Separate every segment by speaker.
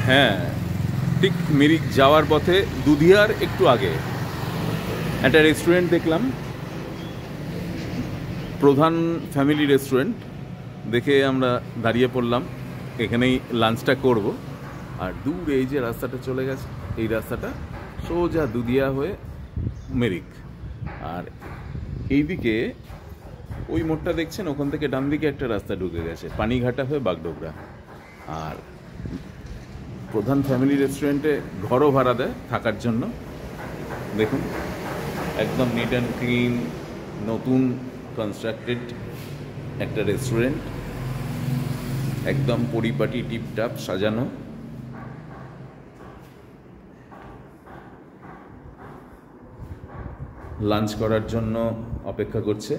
Speaker 1: হ্যাঁ, ঠিক মিরিক যাওয়ার পথে দুধিয়ার একটু আগে একটা রেস্টুরেন্ট দেখলাম, প্রধান ফ্যামিলি রেস্টুরেন্ট। দেখে আমরা দাঁড়িয়ে পড়লাম, এখানেই লাঞ্চটা করব। আর দূরে এই যে রাস্তাটা চলে গেছে, এই রাস্তাটা সোজা দুধিয়া হয়ে মিরিক। আর এইদিকে ওই মোড়টা দেখছেন, ওখান থেকে ডান দিকে একটা রাস্তা ঢুকে গেছে পানিঘাটা হয়ে বাগডোগরা। আর প্রধান ফ্যামিলি রেস্টুরেন্টে ঘরও ভাড়া দেয় থাকার জন্য। দেখুন, একদম নিট অ্যান্ড ক্লিন, নতুন কনস্ট্রাক্টেড একটা রেস্টুরেন্ট, একদম পরিপাটি টিপটাপ সাজানো। লাঞ্চ করার জন্য অপেক্ষা করছে।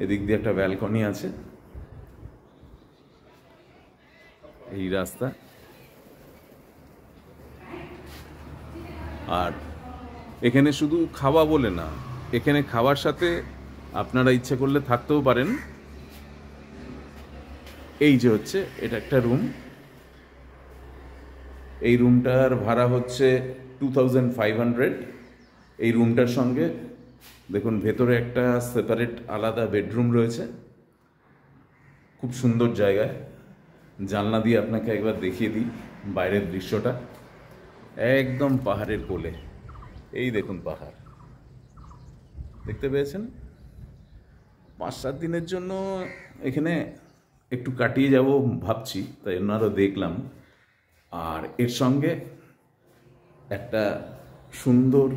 Speaker 1: এদিক দিয়ে একটা ব্যালকনি আছে, এই রাস্তা। আর এখানে শুধু খাওয়া বলে না, এখানে খাওয়ার সাথে আপনারা ইচ্ছে করলে থাকতেও পারেন। এই যে হচ্ছে এটা একটা রুম, এই রুমটার ভাড়া হচ্ছে 2500। এই রুমটার সঙ্গে দেখুন ভেতরে একটা সেপারেট আলাদা বেডরুম রয়েছে, খুব সুন্দর জায়গায়। জানলা দিয়ে আপনাকে একবার দেখিয়ে দিই বাইরের দৃশ্যটা, একদম পাহাড়ের কোলে। এই দেখুন পাহাড়, দেখতে পেয়েছেন? 5-7 দিনের জন্য এখানে একটু কাটিয়ে যাব ভাবছি, তাই ওনারও দেখলাম। আর এর সঙ্গে একটা সুন্দর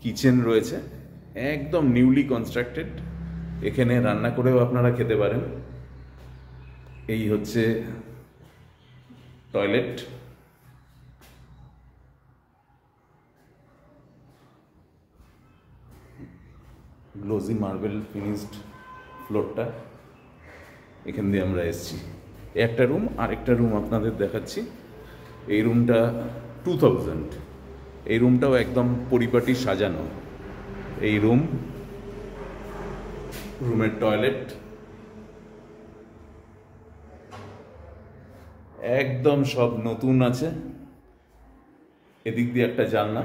Speaker 1: কিচেন রয়েছে, একদম নিউলি কনস্ট্রাক্টেড। এখানে রান্না করেও আপনারা খেতে পারেন। এই হচ্ছে টয়লেট, গ্লোজি মার্বেল ফিনিশড ফ্লোরটা। এখান দিয়ে আমরা এসেছি। একটা রুম, আর একটা রুম আপনাদের দেখাচ্ছি। এই রুমটা 2000। এই রুমটাও একদম পরিপাটি সাজানো। এই রুমের টয়লেট একদম সব নতুন আছে। এদিক দিয়ে একটা জানলা,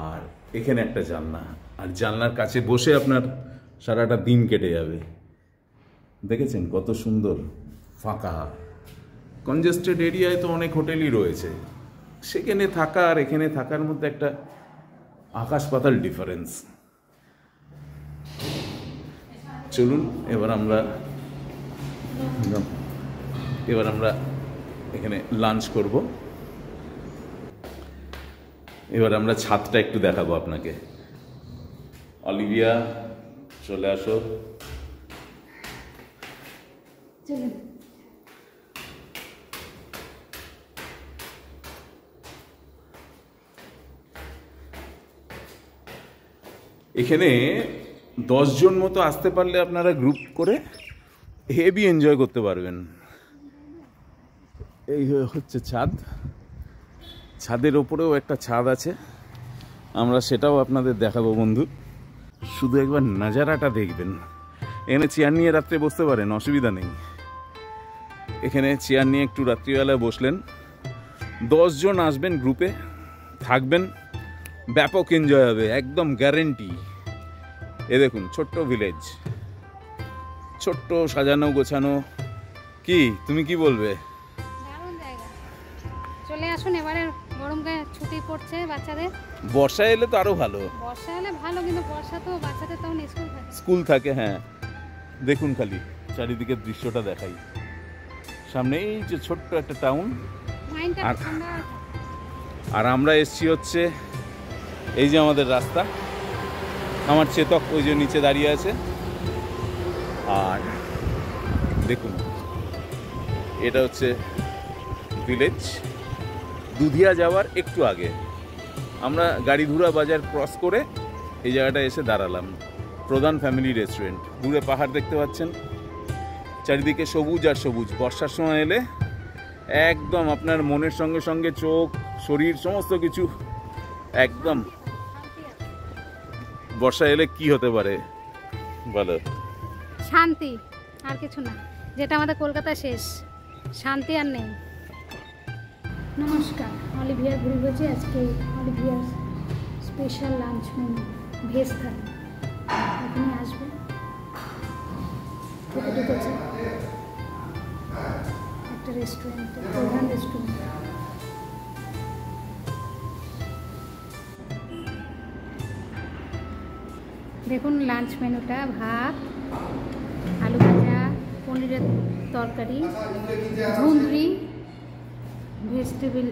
Speaker 1: আর এখানে একটা জানলা। আর জানলার কাছে বসে আপনার সারাটা দিন কেটে যাবে। দেখেছেন কত সুন্দর ফাঁকা। কনজেস্টেড এরিয়ায় তো অনেক হোটেলই রয়েছে, সেখানে থাকা আর এখানে থাকার মধ্যে একটা আকাশ পাতাল ডিফারেন্স। চলুন এবার আমরা এখানে লাঞ্চ করব। এবার আমরা ছাদটা একটু দেখাবো আপনাকে। অলিভিয়া, চলে আসো। এখানে 10 জন মতো আসতে পারলে আপনারা গ্রুপ করে হেভি এনজয় করতে পারবেন। এই হচ্ছে ছাদ, ছাদের ওপরেও একটা ছাদ আছে, আমরা সেটাও আপনাদের দেখাবো বন্ধু। শুধু একবার নাজারাটা দেখবেন। এখানে চেয়ার নিয়ে রাত্রে বসতে পারেন, অসুবিধা নেই। এখানে চেয়ার নিয়ে একটু রাত্রিবেলায় বসলেন। 10 জন আসবেন গ্রুপে, থাকবেন, ব্যাপক এনজয় হবে, একদম গ্যারেন্টি। এ দেখুন ছোট্ট ভিলেজ, ছোট্ট সাজানো গোছানো। কি তুমি কি বলবে?
Speaker 2: দারুণ জায়গা, চলে আসুন। এবারে গরমকালে ছুটি পড়ছে বাচ্চাদের।
Speaker 1: বর্ষা এলে তো আরো ভালো।
Speaker 2: বর্ষা এলে ভালো, কিন্তু বর্ষা তো বাচ্চাদের তখন
Speaker 1: স্কুল থাকে। হ্যাঁ, দেখুন খালি চারিদিকের দৃশ্যটা দেখাই। সামনে এই যে ছোট্ট একটা টাউন। আর আমরা এসছি হচ্ছে এই যে আমাদের রাস্তা, আমার চেতক ওই যে নিচে দাঁড়িয়ে আছে। আর দেখুন এটা হচ্ছে ভিলেজ, দুধিয়া যাওয়ার একটু আগে। আমরা গাড়িধুরা বাজার ক্রস করে এই জায়গাটা এসে দাঁড়ালাম। প্রধান ফ্যামিলি রেস্টুরেন্ট। দূরে পাহাড় দেখতে পাচ্ছেন, চারিদিকে সবুজ আর সবুজ। বর্ষার সময় এলে একদম আপনার মনের সঙ্গে সঙ্গে চোখ, শরীর, সমস্ত কিছু একদম। বর্ষা এলে কি হতে পারে, ভালো
Speaker 2: শান্তি, আর কিছু না, যেটা আমাদের কলকাতায় শেষ, শান্তি আর নেই। নমস্কার, অলিভিয়ার ভুড়ি ভোজে আজকে অলিভিয়ার special lunch menu veg thali. এখানে আসবে, ঢুকে ঢুকেছে একটা রেস্টুরেন্টে, প্রধান রেস্টুরেন্ট। দেখুন লাঞ্চ মেনুটা, ভাত, আলু ভাজা, পনিরের তরকারি, ধুন্দরি, ভেজিটেবল,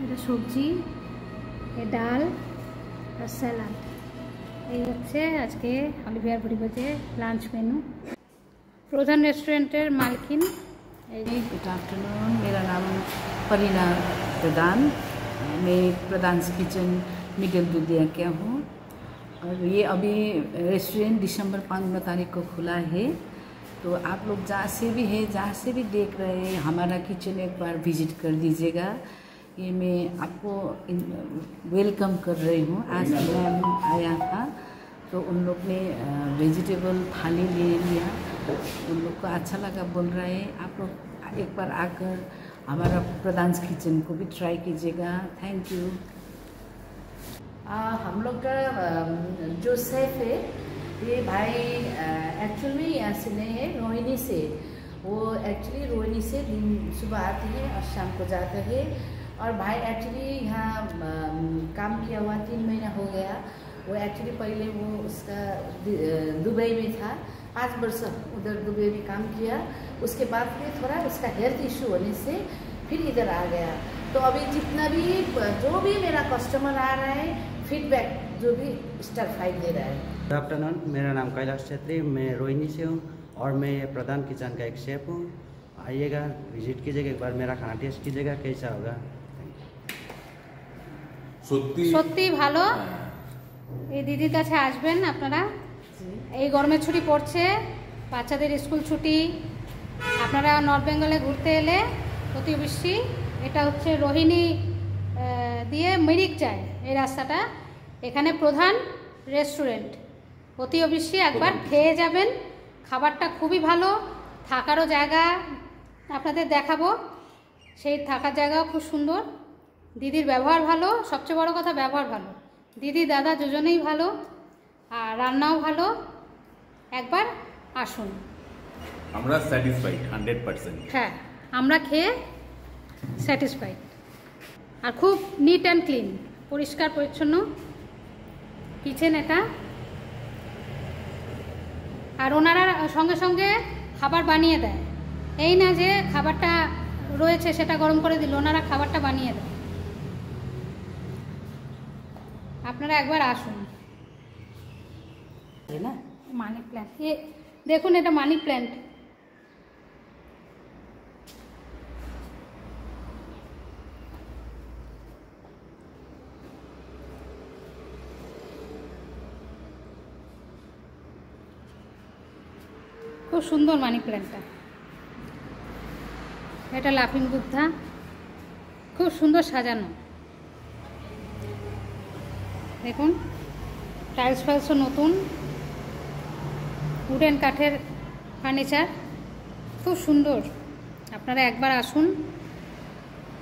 Speaker 2: এটা সবজি, ডাল আর স্যালাড। এই হচ্ছে আজকে অলিভিয়ার ভুড়ি ভোজে লাঞ্চ মেনু। প্রধান रेस्टोरेंटर मालकिन।
Speaker 3: गुड आफ्टरनून, मेरा नाम परीना प्रधान, मैं प्रधान किचन मिडिल दुधिया क्या हूँ। और ये अभी रेस्टोरेंट दिसंबर 15 तारीख को खुला है, तो आप लोग जहाँ से भी है, जहाँ से भी देख रहे हैं, हमारा किचन एक बार विजिट कर दीजिएगा। ये मैं आपको वेलकम कर रही हूँ। आज मैं आया था तो उन लोग ने वेजिटेबल थाली ले लिया, उन लोग को अच्छा लगा, बोल रहे हैं आप लोग एक बार आकर हमारा प्रधान किचन को भी ट्राई कीजिएगा। Thank you. हम लोग का जो शेफ है ये भाई एक्चुअल में यहाँ से नहीं है, रोहिणी से। वो एक्चुअली रोहिणी से दिन सुबह आते हैं और शाम को जाते हैं। और भाई एक्चुअली यहाँ काम किया हुआ 3 महीना हो गया। वो एक्चुअली पहले वो उसका दुबई में था, 5 वर्ष उधर दुबई में काम किया। उसके बाद फिर थोड़ा उसका हेल्थ इशू होने से फिर इधर आ गया। तो अभी जितना भी जो भी मेरा कस्टमर आ रहा है, फीडबैक जो भी स्टार 5 दे रहा है।
Speaker 4: गुड आफ्टरनून, मेरा नाम कैलाश छेत्री, मैं रोहिणी से हूँ और मैं प्रधान किचन का एक शेफ हूँ। आइएगा, विजिट कीजिएगा, एक बार मेरा खाना टेस्ट कीजिएगा, कैसा होगा।
Speaker 2: সত্যি ভালো। এই দিদির কাছে আসবেন আপনারা। এই গরমের ছুটি পড়ছে, বাচ্চাদের স্কুল ছুটি, আপনারা নর্থ বেঙ্গলে ঘুরতে এলে অতি অবশ্যই, এটা হচ্ছে রোহিণী দিয়ে মিরিক যায় এই রাস্তাটা, এখানে প্রধান রেস্টুরেন্ট, অতি অবশ্যই একবার খেয়ে যাবেন। খাবারটা খুবই ভালো, থাকারও জায়গা আপনাদের দেখাবো, সেই থাকার জায়গাও খুব সুন্দর। দিদির ব্যবহার ভালো, সবচেয়ে বড় কথা ব্যবহার ভালো, দিদি দাদা দুজনেই ভালো, আর রান্নাও ভালো। একবার আসুন,
Speaker 1: আমরা স্যাটিসফাইড 100%।
Speaker 2: হ্যাঁ, আমরা খেয়ে স্যাটিসফাইড। আর খুব নিট অ্যান্ড ক্লিন, পরিষ্কার পরিচ্ছন্ন কিচেন এটা। আর ওনারা সঙ্গে সঙ্গে খাবার বানিয়ে দেয়, এই না যে খাবারটা রয়েছে সেটা গরম করে দিল, ওনারা খাবারটা বানিয়ে দেয়। আপনারা একবার আসুন।
Speaker 3: না
Speaker 2: মানি প্ল্যান্ট, এ দেখুন, এটা মানি প্ল্যান্ট। খুব সুন্দর মানি প্ল্যান্টটা। এটা লাফিং বুদ্ধা, খুব সুন্দর সাজানো। দেখুন, টাইলস ফাইলসও নতুন, উডেন কাঠের ফার্নিচার, খুব সুন্দর। আপনারা একবার আসুন,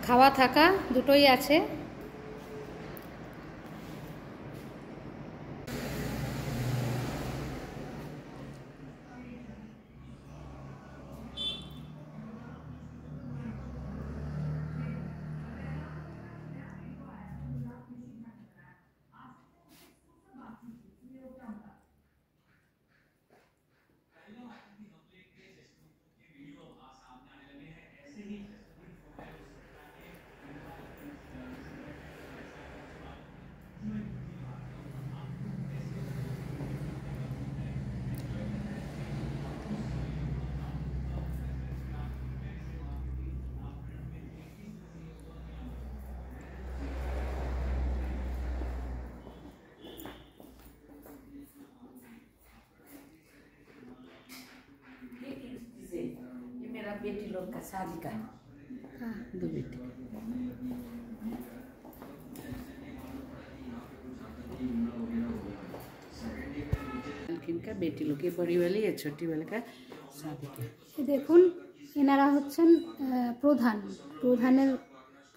Speaker 2: খাওয়া থাকা দুটোই আছে।
Speaker 3: मेरा बेटी लोग का शादी का है, 2 बेटी। बेटी लोग, ये बड़ी वाली ये छोटी वाली का शादी के।
Speaker 2: এই দেখুন এনারা হচ্ছেন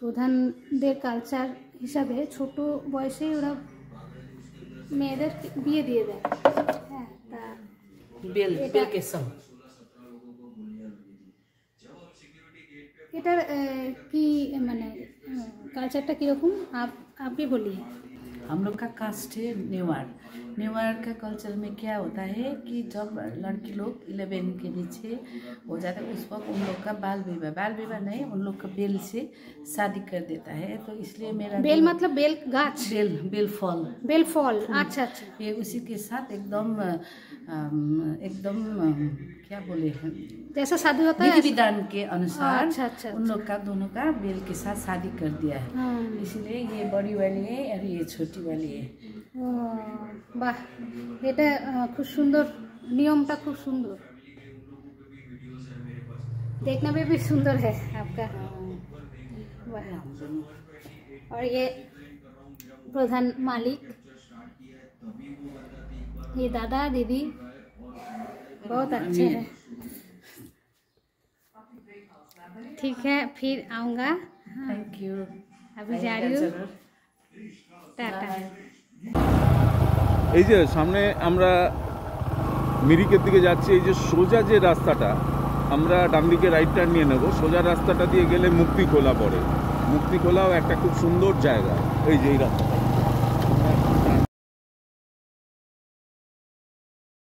Speaker 2: প্রধানদের কালচার হিসাবে ছোট বয়সেই ওরা মেয়েদের বিয়ে দিয়ে দেয়। হ্যাঁ, তা
Speaker 3: बेल बेल के संग
Speaker 2: এটার কি মানে কালচারটা কীরকম আপনি বলিए।
Speaker 3: हम लोग का कास्ट है नेवार। नेवार का कल्चर में क्या होता है कि जब लड़की लोग 11 के नीचे हो जाता है उस वक्त उन लोग का बाल विवाह नहीं, उन लोग का बेल से शादी कर देता है। तो इसलिए मेरा
Speaker 2: बेल मतलब बेल गाछ,
Speaker 3: बेल फल
Speaker 2: बेल फल। अच्छा अच्छा।
Speaker 3: ये उसी के साथ एकदम क्या बोले हैं,
Speaker 2: जैसा शादी होता है
Speaker 3: विधि विधान के अनुसार
Speaker 2: अच्छा अच्छा
Speaker 3: उन लोग का दोनों का बेल के साथ शादी कर दिया है।
Speaker 2: हाँ।
Speaker 3: इसलिए ये बड़ी वाली है और ये छोटी वाली है।
Speaker 2: ও বাহ, এটা খুব সুন্দর, নিয়মটা খুব সুন্দর, देखने में भी सुंदर है आपका। वाह। और ये प्रधान मालिक, ये दादा दीदी बहुत अच्छे हैं। ठीक है, फिर आऊँगा।
Speaker 3: Thank you.
Speaker 2: अभी जा रही हूँ, टाटा।
Speaker 1: এই যে সামনে আমরা মিরিকের দিকে যাচ্ছি, এই যে সোজা যে রাস্তাটা, আমরা ডান দিকে রাইট টার্ন নিয়ে নেব, সোজা রাস্তাটা দিয়ে গেলে মুক্তিখোলা পড়ে। মুক্তিখোলাও একটা খুব সুন্দর জায়গা, এই যে এই রাস্তাটা।